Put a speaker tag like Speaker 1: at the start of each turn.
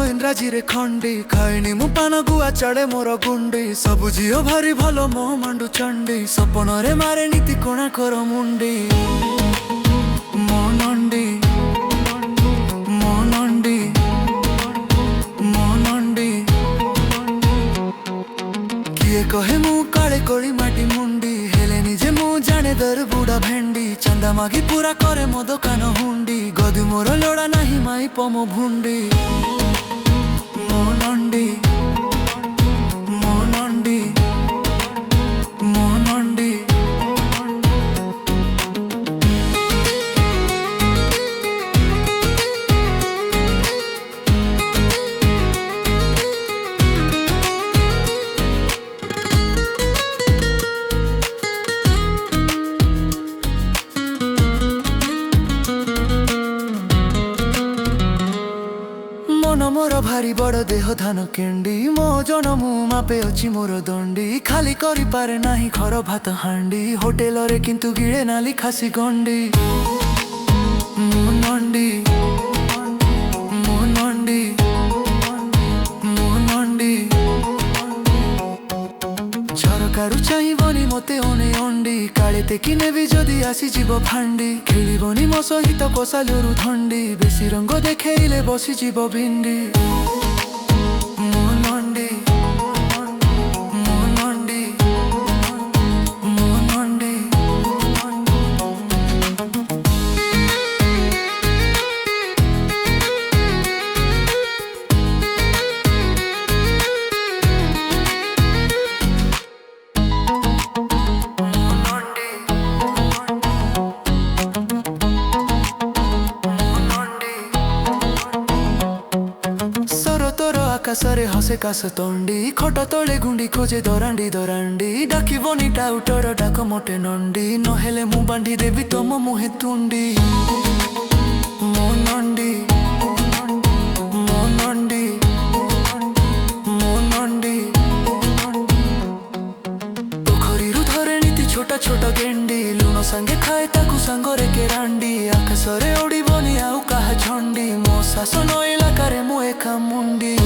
Speaker 1: इंद्राजी रे खंडी खाइनी मु पान गुआ चढ़े मोर गुंडी सबु झियो भारी भलो मो मांडू चंडी सपनरे मारे नीति कोणा कर मुंडी मो नंडी मो नंडी मो नंडी किए कहे मु काले कोड़ी माटी मुंडी हेले निजे मु जाने दर बुढ़ा भेंडी चंदा मागी पूरा करे मो दोकान हुंडी गदी मोर लोड़ा नाही माई पमो भुंडी मो नंडी मो नंडी मो नंडी मोर भारी बड़ देह धान केंडी मो जनमु मापे अछि मोर दंडी खाली करि पारे नाही घर भात हांडी होटेल रे किंतु गिळे नाली खासी गंडी मो नंडी मो नंडी मो नंडी झरकारु चाहिबनी मते ओने अंडी काले तेकिने भी जदि आसी जीव फांडी खेलिबनी मो सहित कोसालुरु धंडी बेसी रंग देखेइले बसी जीव भिंडी मो नंडी मो नंडी मो नंडी आकाशरे हसे कास तंडी खट तले गुंडी खोजे दरांडी दरांडी डाकिबनी टाउटर डाक मोटे नंडी नहेले मु बांधी देवी तम मुहे तुंडी मो नंडी मो नंडी मो नंडी पोखरीरु धरे नीति छोटा छोटा गेंडी लुण संगे खाए ताकू सांगरे केरांडी आकाशरे उड़ीबनी आउ काहा झंडी मो शासन इलाकारे मु एका मुंडी।